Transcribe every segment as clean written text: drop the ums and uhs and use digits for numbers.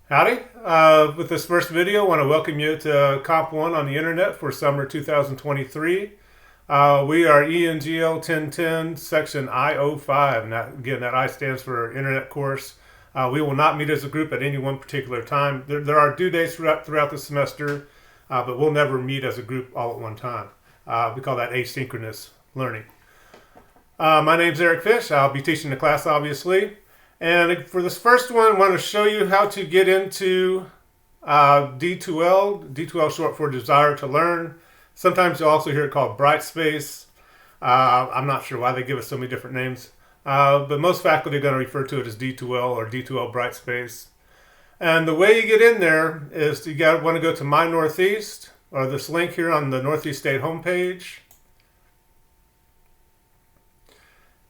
Howdy. With this first video, I want to welcome you to Comp 1 on the internet for summer 2023. We are ENGL 1010 section I05. And again, that I stands for Internet Course. We will not meet as a group at any one particular time. There are due dates throughout the semester, but we'll never meet as a group all at one time. We call that asynchronous learning. My name's Eric Fish. I'll be teaching the class, obviously. And for this first one, I want to show you how to get into D2L. D2L short for Desire to Learn. Sometimes you'll also hear it called Brightspace. I'm not sure why they give us so many different names. But most faculty are going to refer to it as D2L or D2L Brightspace. And the way you get in there is you want to go to My Northeast, or this link here on the Northeast State homepage.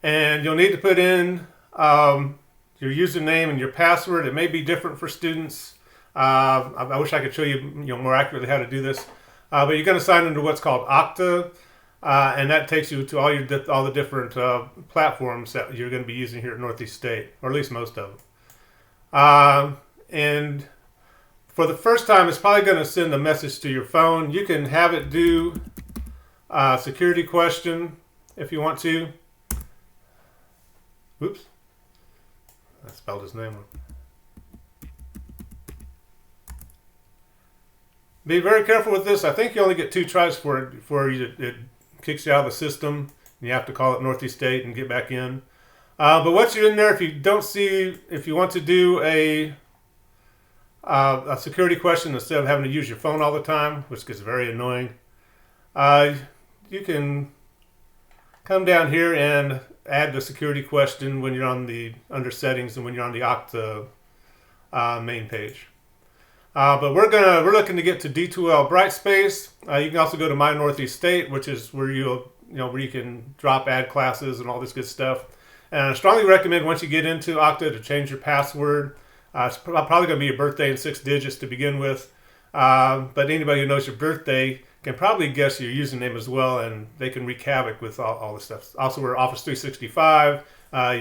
And you'll need to put in your username and your password. It may be different for students. I wish I could show you, more accurately how to do this. But you're going to sign into what's called Okta, and that takes you to all the different platforms that you're going to be using here at Northeast State, or at least most of them. And for the first time, it's probably going to send a message to your phone. You can have it do a security question if you want to. Oops. I spelled his name wrong. Be very careful with this. I think you only get 2 tries for it before it kicks you out of the system. You have to call it Northeast State and get back in. But once you're in there, if you want to do a security question instead of having to use your phone all the time, which gets very annoying, you can come down here and add the security question when you're under settings and when you're on the Okta main page. But we're looking to get to D2L Brightspace. You can also go to My Northeast State, which is where you can drop, add classes and all this good stuff. And I strongly recommend once you get into Okta to change your password. It's probably going to be your birthday in 6 digits to begin with. But anybody who knows your birthday can probably guess your username as well, and they can wreak havoc with all this stuff. Also, we're Office 365,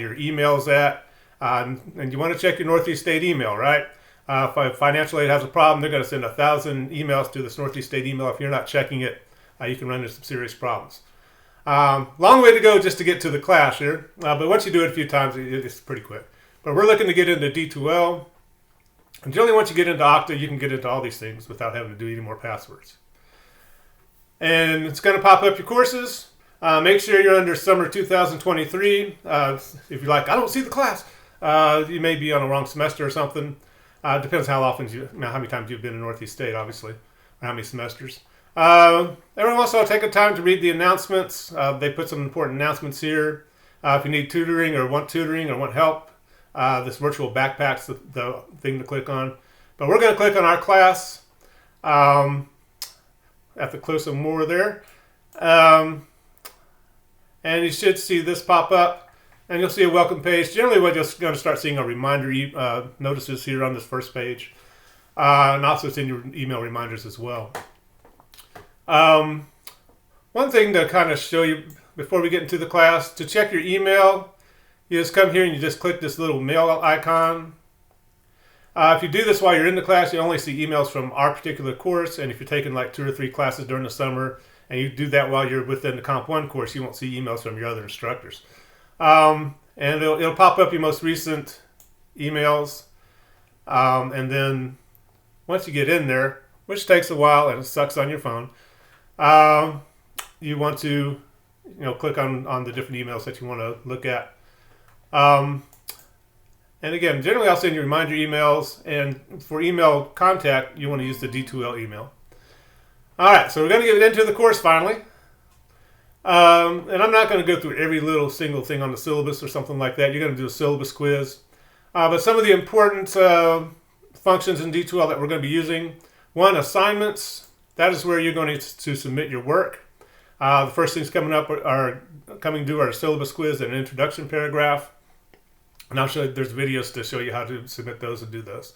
your email's at, and you want to check your Northeast State email, right? If financial aid has a problem, they're going to send 1,000 emails to this Northeast State email. If you're not checking it, you can run into some serious problems. Long way to go just to get to the class here, but once you do it a few times, it's pretty quick. But we're looking to get into D2L, and generally once you get into Okta, you can get into all these things without having to do any more passwords. And it's going to pop up your courses. Make sure you're under summer 2023. If you're like, I don't see the class, you may be on a wrong semester or something. Depends how many times you've been in Northeast State, obviously, or how many semesters. Every once in a while, take a time to read the announcements. They put some important announcements here. If you need tutoring or want help, this virtual backpack's the thing to click on. But we're going to click on our class. Have to close some more there. And you should see this pop up, and you'll see a welcome page. Generally, we're just going to start seeing a reminder notices here on this first page, and also send your email reminders as well. One thing to kind of show you before we get into the class, to check your email, you just come here and you just click this little mail icon. If you do this while you're in the class, you only see emails from our particular course, and if you're taking like 2 or 3 classes during the summer, and you do that while you're within the Comp 1 course, you won't see emails from your other instructors. And it'll pop up your most recent emails, and then once you get in there, which takes a while and it sucks on your phone, you want to click on the different emails that you want to look at. And again, generally I'll send you reminder emails, and for email contact, you want to use the D2L email. All right, so we're going to get into the course finally. And I'm not going to go through every little single thing on the syllabus or something like that. You're going to do a syllabus quiz. But some of the important functions in D2L that we're going to be using. 1, assignments. That is where you're going to submit your work. The first things coming due are a syllabus quiz and an introduction paragraph. And I'll show you, there's videos to show you how to submit those and do those.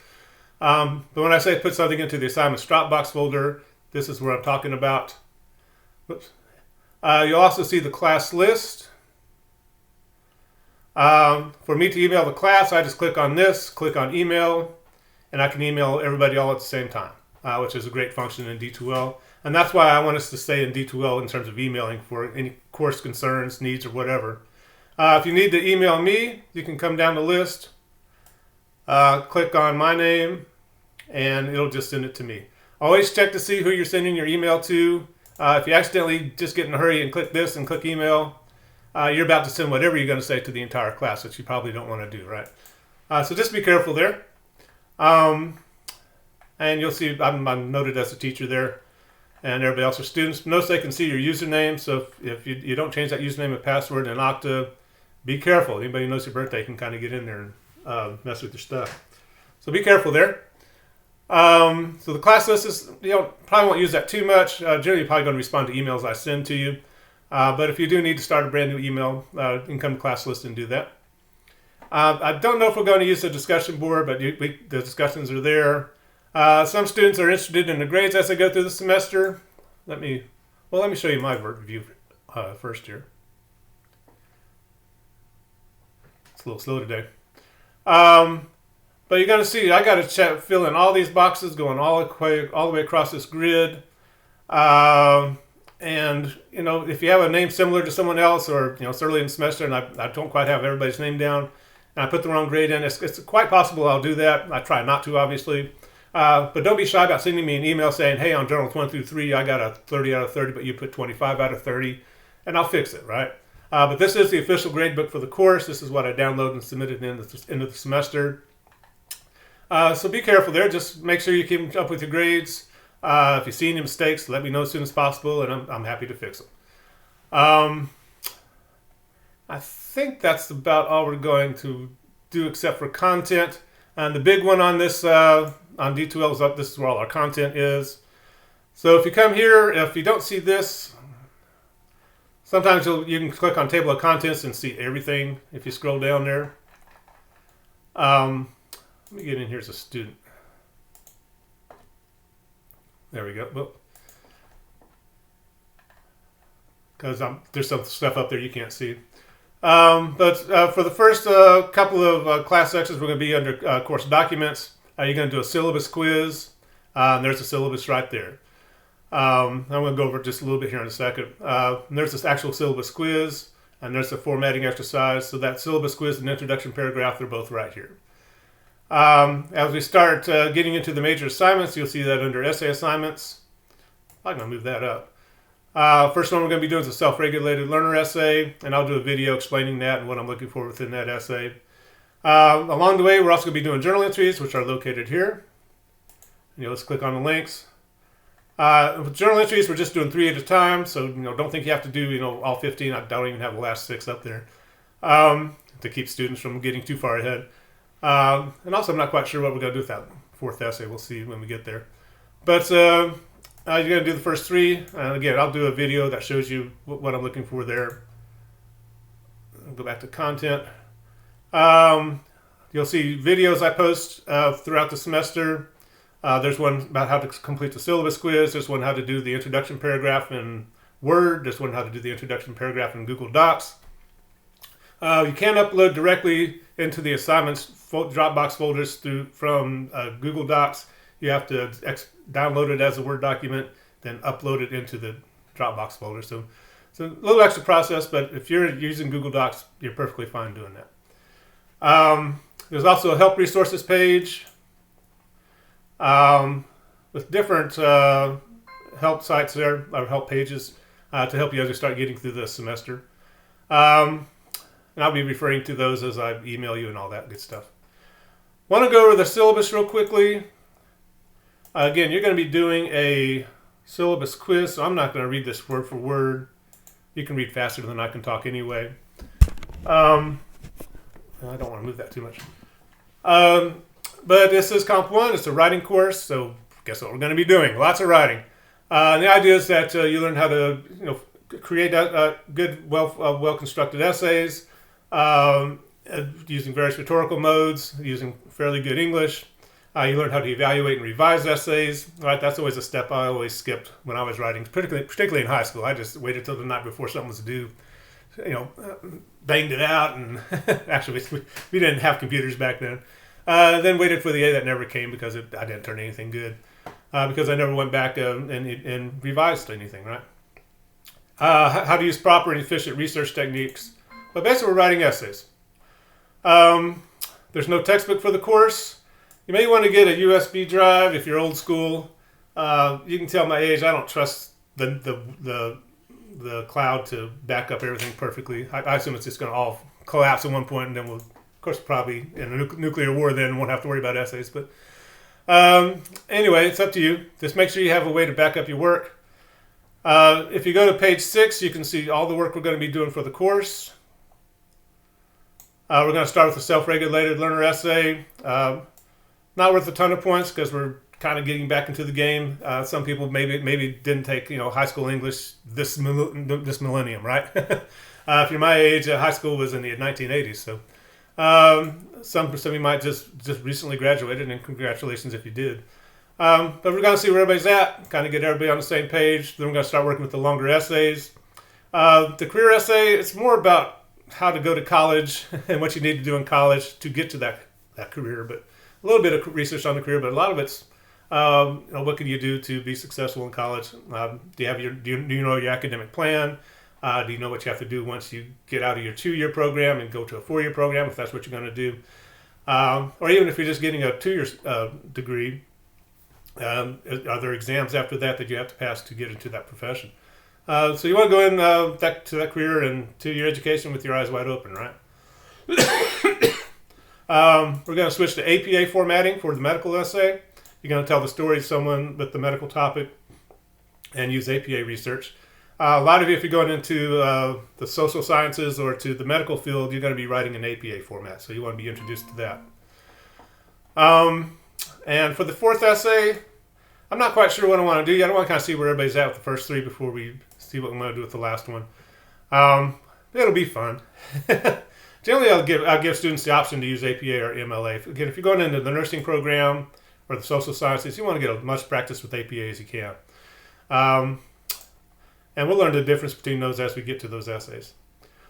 But when I say put something into the assignments Dropbox folder, this is where I'm talking about. Whoops. You'll also see the class list. For me to email the class, I just click on this, click on email, and I can email everybody all at the same time, which is a great function in D2L. And that's why I want us to stay in D2L in terms of emailing for any course concerns, needs, or whatever. If you need to email me, you can come down the list, click on my name, and it'll just send it to me. Always check to see who you're sending your email to. If you accidentally just get in a hurry and click this and click email, you're about to send whatever you're going to say to the entire class, which you probably don't want to do, right? So just be careful there. And you'll see I'm noted as a teacher there, and everybody else are students. Notice they can see your username, so if you don't change that username and password in Okta, be careful. Anybody who knows your birthday can kind of get in there and mess with your stuff. So be careful there. So the class list is, probably won't use that too much. Generally, you're probably going to respond to emails I send to you. But if you do need to start a brand new email, you can come to class list and do that. I don't know if we're going to use the discussion board, but the discussions are there. Some students are interested in the grades as they go through the semester. Let me show you my view first here. It's a little slow today. But you're going to see I got to fill in all these boxes going all the way across this grid. And, if you have a name similar to someone else, or, it's early in the semester and I don't quite have everybody's name down, and I put the wrong grade in, it's quite possible I'll do that. I try not to, obviously. But don't be shy about sending me an email saying, hey, on journals 1 through 3, I got a 30 out of 30, but you put 25 out of 30, and I'll fix it, right? But this is the official grade book for the course. This is what I downloaded and submitted in the end of the semester. So be careful there. Just make sure you keep up with your grades. If you see any mistakes, let me know as soon as possible, and I'm happy to fix them. I think that's about all we're going to do except for content. And the big one on this on D2L is up. This is where all our content is. So if you come here, if you don't see this, sometimes you can click on table of contents and see everything if you scroll down there. Let me get in here as a student. There we go. Because there's some stuff up there you can't see. But for the first couple of class sections, we're going to be under course documents. You're going to do a syllabus quiz. And there's a syllabus right there. I'm going to go over it just a little bit here in a second. And there's this actual syllabus quiz, and there's the formatting exercise. So that syllabus quiz and introduction paragraph, they're both right here. As we start getting into the major assignments, you'll see that under essay assignments. I'm going to move that up. First one we're going to be doing is a self-regulated learner essay, and I'll do a video explaining that and what I'm looking for within that essay. Along the way, we're also going to be doing journal entries, which are located here. Let's click on the links. With journal entries, we're just doing 3 at a time, so don't think you have to do all 15. I don't even have the last 6 up there to keep students from getting too far ahead. And also, I'm not quite sure what we're going to do with that 4th essay. We'll see when we get there. But you're going to do the first 3. And again, I'll do a video that shows you what I'm looking for there. I'll go back to content. You'll see videos I post throughout the semester. There's one about how to complete the syllabus quiz. There's one how to do the introduction paragraph in Word. There's one how to do the introduction paragraph in Google Docs. You can upload directly into the assignments Dropbox folders from Google Docs. You have to download it as a Word document, then upload it into the Dropbox folder. So it's a little extra process, but if you're using Google Docs, you're perfectly fine doing that. There's also a help resources page with different help sites there, or help pages, to help you as you start getting through the semester. And I'll be referring to those as I email you and all that good stuff. Want to go over the syllabus real quickly. Again, you're going to be doing a syllabus quiz, so I'm not going to read this word for word. You can read faster than I can talk anyway. I don't want to move that too much. But this is Comp 1. It's a writing course, so guess what we're going to be doing? Lots of writing. And the idea is that you learn how to create good, well-constructed essays, using various rhetorical modes, using fairly good English. You learn how to evaluate and revise essays. Right, that's always a step I always skipped when I was writing, particularly in high school. I just waited till the night before something was due, banged it out, and actually we didn't have computers back then. Then waited for the A that never came because I didn't turn anything good. Because I never went back and revised anything, right? How to use proper and efficient research techniques. But basically, we're writing essays. There's no textbook for the course. You may want to get a USB drive if you're old school. You can tell my age. I don't trust the cloud to back up everything perfectly. I assume it's just going to all collapse at one point, and then we'll, of course, probably in a nuclear war. Then won't have to worry about essays. But anyway, it's up to you. Just make sure you have a way to back up your work. If you go to page 6, you can see all the work we're going to be doing for the course. We're going to start with a self-regulated learner essay. Not worth a ton of points because we're kind of getting back into the game. Some people maybe didn't take high school English this millennium, right? If you're my age, high school was in the 1980s. So some of you might just recently graduated, and congratulations if you did. But we're going to see where everybody's at, kind of get everybody on the same page. Then we're going to start working with the longer essays. The career essay, it's more about how to go to college and what you need to do in college to get to that career. But a little bit of research on the career, but a lot of it's what can you do to be successful in college? Do you know your academic plan? Do you know what you have to do once you get out of your 2-year program and go to a 4-year program, if that's what you're going to do? Or even if you're just getting a 2-year degree, are there exams after that you have to pass to get into that profession? So you want to go in to that career and to your education with your eyes wide open, right? We're going to switch to APA formatting for the medical essay. You're going to tell the story of someone with the medical topic and use APA research. A lot of you, if you're going into the social sciences or to the medical field, you're going to be writing in APA format, so you want to be introduced to that. And for the 4th essay, I'm not quite sure what I want to do yet. I want to kind of see where everybody's at with the first 3 before we see what we want to do with the last one. It'll be fun. Generally, I'll give students the option to use APA or MLA. Again, if you're going into the nursing program or the social sciences, you want to get as much practice with APA as you can. And we'll learn the difference between those as we get to those essays.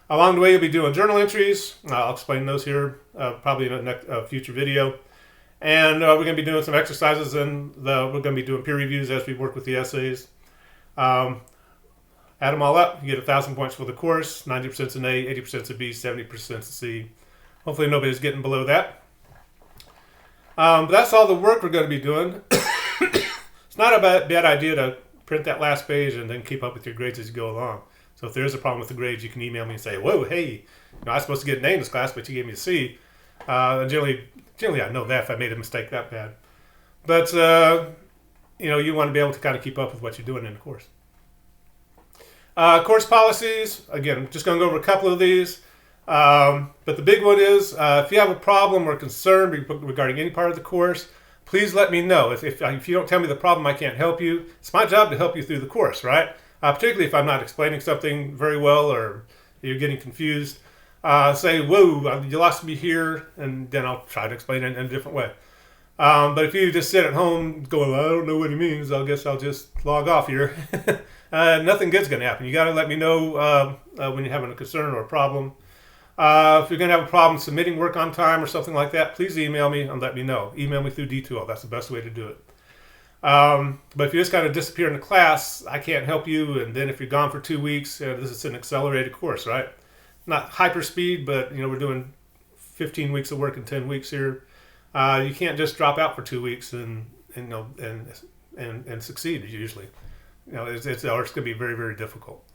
Along the way, you'll be doing journal entries. I'll explain those here probably in a future video. And we're going to be doing some exercises, and we're going to be doing peer reviews as we work with the essays. Add them all up, you get 1,000 points for the course. 90% is an A, 80% is a B, 70% is a C. Hopefully nobody's getting below that. But that's all the work we're going to be doing. It's not a bad idea to print that last page and then keep up with your grades as you go along. So if there is a problem with the grades, you can email me and say, whoa, hey, I was supposed to get an A in this class, but you gave me a C. And generally I know that if I made a mistake that bad. But, you want to be able to kind of keep up with what you're doing in the course. Course policies, again, just going to go over a couple of these. But the big one is, if you have a problem or concern regarding any part of the course, please let me know. If you don't tell me the problem, I can't help you. It's my job to help you through the course, right? Particularly if I'm not explaining something very well or you're getting confused. Say, whoa, you lost me here, and then I'll try to explain it in a different way. But if you just sit at home going, well, I don't know what he means, I guess I'll just log off here. Nothing good's going to happen. You got to let me know when you're having a concern or a problem. If you're going to have a problem submitting work on time or something like that, please email me and let me know. Email me through D2L. That's the best way to do it. But if you just kind of disappear in the class, I can't help you. And then if you're gone for 2 weeks, this is an accelerated course, right? Not hyper speed, but we're doing 15 weeks of work in 10 weeks here. You can't just drop out for 2 weeks and succeed usually. It's going to be very, very difficult.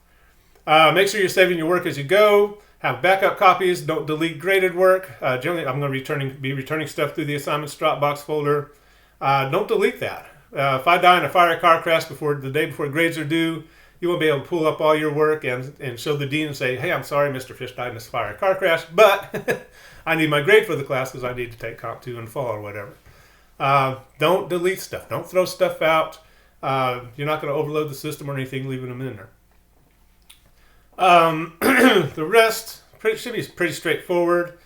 Make sure you're saving your work as you go. Have backup copies. Don't delete graded work. Generally, I'm going to be returning stuff through the assignments Dropbox folder. Don't delete that. If I die in a fire car crash the day before grades are due, you won't be able to pull up all your work and show the dean and say, hey, I'm sorry, Mr. Fish died in this fire car crash, but I need my grade for the class because I need to take Comp 2 in the fall or whatever. Don't delete stuff. Don't throw stuff out. You're not going to overload the system or anything leaving them in there. The rest should be pretty straightforward.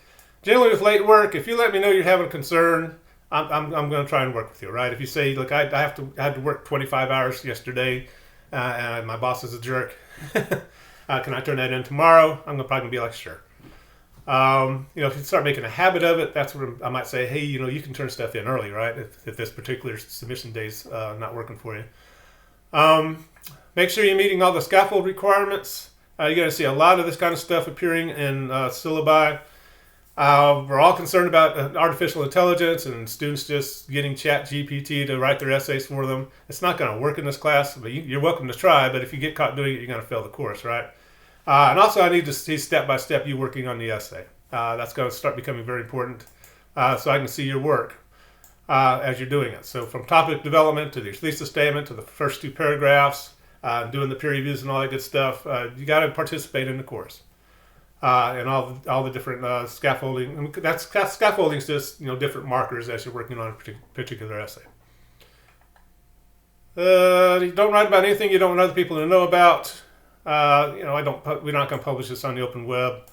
Generally with late work, if you let me know you're having a concern, I'm going to try and work with you, right? If you say, look, I had to work 25 hours yesterday, and my boss is a jerk. Can I turn that in tomorrow? I'm probably going to be like, sure. If you start making a habit of it, that's where I might say, hey, you can turn stuff in early, right? If this particular submission day's not working for you. Make sure you're meeting all the scaffold requirements. You're going to see a lot of this kind of stuff appearing in syllabi. We're all concerned about artificial intelligence and students just getting Chat GPT to write their essays for them. It's not going to work in this class, but you're welcome to try. But if you get caught doing it, you're going to fail the course, right? And also, I need to see step by step you working on the essay. That's going to start becoming very important, so I can see your work as you're doing it. So from topic development to your thesis statement to the first 2 paragraphs, doing the peer reviews and all that good stuff, you got to participate in the course. And all the different scaffolding. And scaffolding is just different markers as you're working on a particular essay. You don't write about anything you don't want other people to know about. We're not going to publish this on the open web,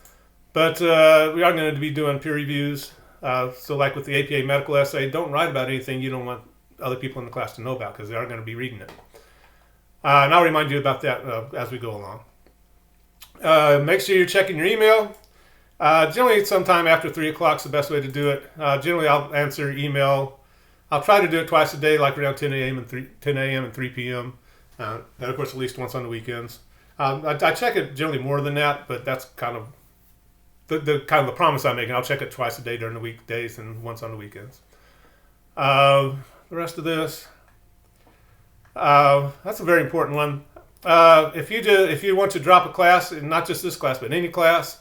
but we are going to be doing peer reviews. So like with the APA medical essay, don't write about anything you don't want other people in the class to know about, because they are going to be reading it. And I'll remind you about that as we go along. Make sure you're checking your email. Generally, sometime after 3 o'clock is the best way to do it. Generally, I'll answer email. I'll try to do it twice a day, like around 10 a.m. and 3 p.m. And of course, at least once on the weekends. I check it generally more than that, but that's kind of the promise I'm making. I'll check it twice a day during the weekdays and once on the weekends. The rest of this, that's a very important one. If you want to drop a class, and not just this class, but any class,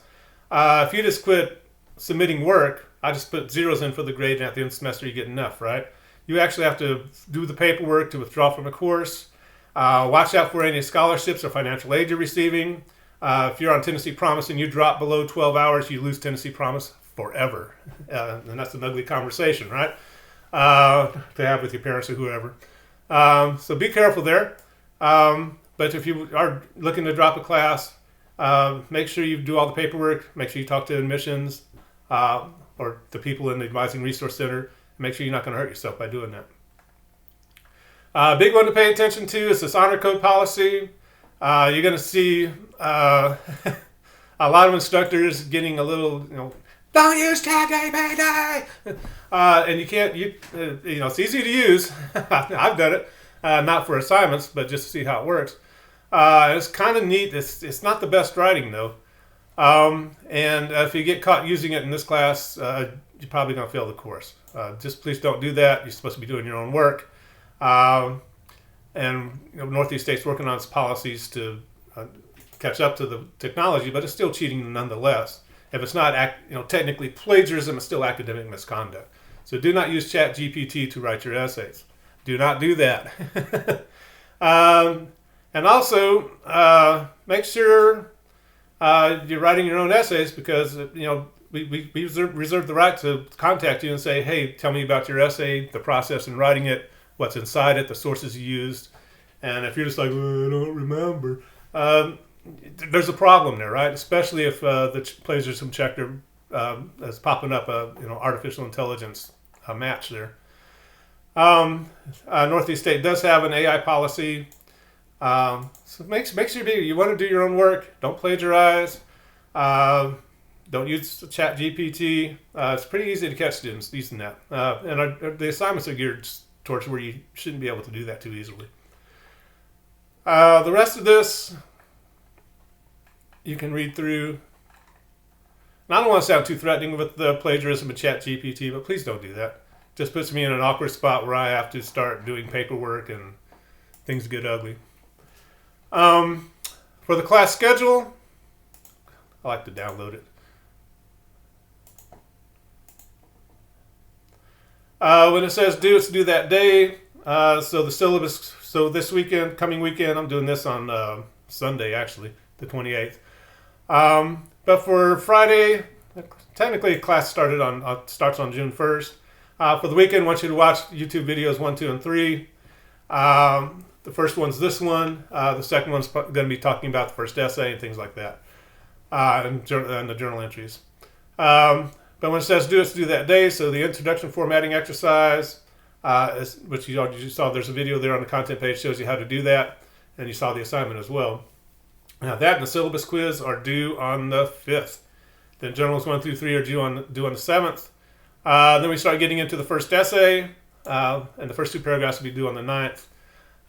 if you just quit submitting work, I just put zeros in for the grade, and at the end of the semester you get enough, right? You actually have to do the paperwork to withdraw from a course. Watch out for any scholarships or financial aid you're receiving. If you're on Tennessee Promise and you drop below 12 hours, you lose Tennessee Promise forever. And that's an ugly conversation, right? To have with your parents or whoever. So be careful there. But if you are looking to drop a class, make sure you do all the paperwork. Make sure you talk to admissions or the people in the Advising Resource Center. Make sure you're not going to hurt yourself by doing that. Big one to pay attention to is this honor code policy. You're going to see a lot of instructors getting a little, don't use ChatGPT. And you can't, it's easy to use. I've done it, not for assignments, but just to see how it works. It's kind of neat. It's not the best writing though. And if you get caught using it in this class, you're probably going to fail the course. Just please don't do that. You're supposed to be doing your own work. And Northeast State's working on its policies to catch up to the technology, but it's still cheating nonetheless. If it's not technically plagiarism, it's still academic misconduct. So do not use ChatGPT to write your essays. Do not do that. And also make sure you're writing your own essays, because we reserve the right to contact you and say, hey, tell me about your essay, the process in writing it, what's inside it, the sources you used. And if you're just like, well, I don't remember, there's a problem there, right? Especially if the plagiarism checker is popping up artificial intelligence match there. Northeast State does have an AI policy. So make sure you want to do your own work. Don't plagiarize. Don't use ChatGPT. It's pretty easy to catch students using that. And the assignments are geared towards where you shouldn't be able to do that too easily. The rest of this, you can read through. And I don't want to sound too threatening with the plagiarism of ChatGPT, but please don't do that. Just puts me in an awkward spot where I have to start doing paperwork and things get ugly. For the class schedule, I like to download it. When it says due, it's due that day. So the syllabus, so this weekend, coming weekend, I'm doing this on Sunday, actually, the 28th. But for Friday, technically class starts on June 1st. For the weekend, I want you to watch YouTube videos 1, 2, and 3. The first one's this one. The second one's going to be talking about the first essay and things like that, and the journal entries. But when it says due, it's due that day. So the introduction formatting exercise, which you saw, there's a video there on the content page, shows you how to do that, and you saw the assignment as well. Now that and the syllabus quiz are due on the 5th. Then journals 1 through 3 are due on the 7th. Then we start getting into the first essay, and the first 2 paragraphs will be due on the 9th.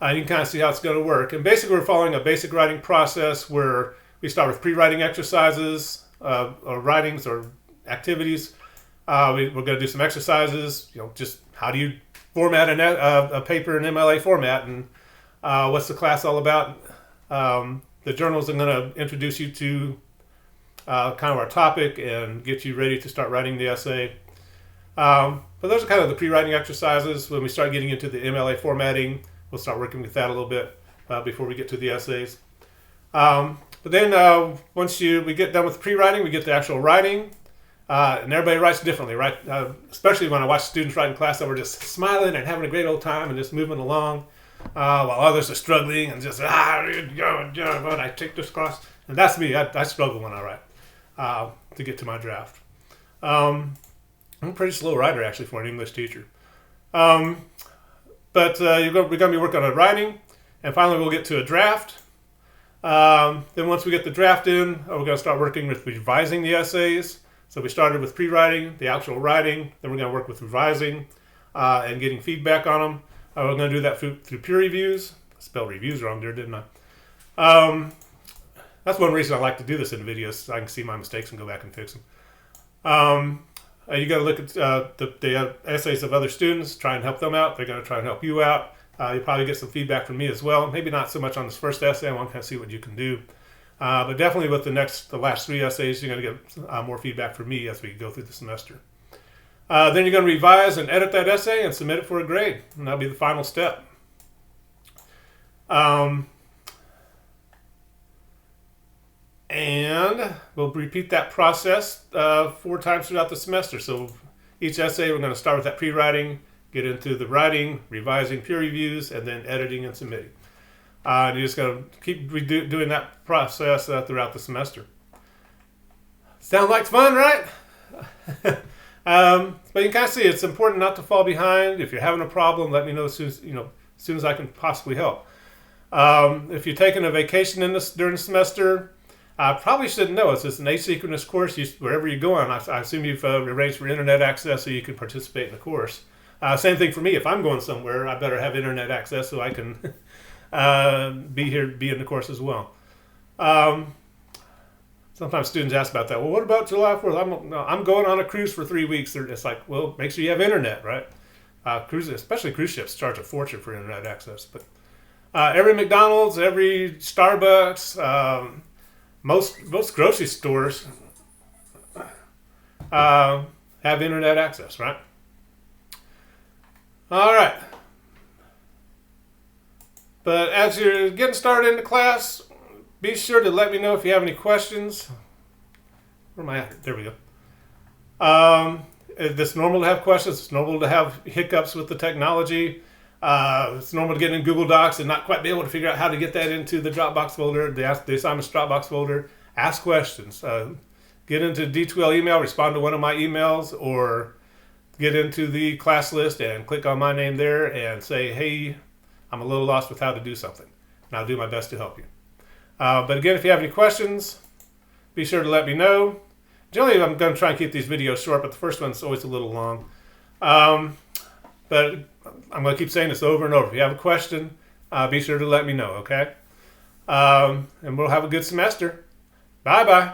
You can kind of see how it's going to work. And basically, we're following a basic writing process where we start with pre-writing exercises, or writings or activities. We're going to do some exercises. Just how do you format a paper in MLA format, and what's the class all about. The journals are going to introduce you to kind of our topic and get you ready to start writing the essay. But those are kind of the pre-writing exercises. When we start getting into the MLA formatting, we'll start working with that a little bit before we get to the essays. But then once we get done with the pre-writing, we get the actual writing. And everybody writes differently, right? Especially when I watch students write in class that were just smiling and having a great old time and just moving along, while others are struggling and just, but I take this class. And that's me. I struggle when I write to get to my draft. I'm a pretty slow writer, actually, for an English teacher. But we're going to be working on writing, and finally we'll get to a draft. Then once we get the draft in, we're going to start working with revising the essays. So we started with pre-writing, the actual writing, then we're going to work with revising and getting feedback on them. We're going to do that through peer reviews. I spelled reviews wrong there, didn't I? That's one reason I like to do this in videos, so I can see my mistakes and go back and fix them. You got to look at the essays of other students, try and help them out. They're going to try and help you out. You'll probably get some feedback from me as well. Maybe not so much on this first essay. I want to kind of see what you can do. But definitely with the last 3 essays, you're going to get more feedback from me as we go through the semester. Then you're going to revise and edit that essay and submit it for a grade. And that'll be the final step. And we'll repeat that process 4 times throughout the semester. So each essay, we're going to start with that pre-writing, get into the writing, revising, peer reviews, and then editing and submitting. And you're just going to keep doing that process throughout the semester. Sound like fun, right? But you can kind of see it's important not to fall behind. If you're having a problem, let me know as soon as I can possibly help. If you're taking a vacation during the semester, I probably shouldn't know. It's an asynchronous course. Wherever you're going, I assume you've arranged for internet access so you can participate in the course. Same thing for me. If I'm going somewhere, I better have internet access so I can be in the course as well. Sometimes students ask about that. Well, what about July 4th? I'm going on a cruise for 3 weeks. It's like, well, make sure you have internet, right? Cruises, especially cruise ships, charge a fortune for internet access. But every McDonald's, every Starbucks, most grocery stores have internet access, right? All right. But as you're getting started in the class, be sure to let me know if you have any questions. Where am I at? There we go. It's normal to have questions. It's normal to have hiccups with the technology. It's normal to get in Google Docs and not quite be able to figure out how to get that into the Dropbox folder, the assignments Dropbox folder. Ask questions. Get into D2L email, respond to one of my emails, or get into the class list and click on my name there and say, hey, I'm a little lost with how to do something. And I'll do my best to help you. But again, if you have any questions, be sure to let me know. Generally, I'm going to try and keep these videos short, but the first one's always a little long. But I'm going to keep saying this over and over. If you have a question, be sure to let me know, okay? And we'll have a good semester. Bye-bye.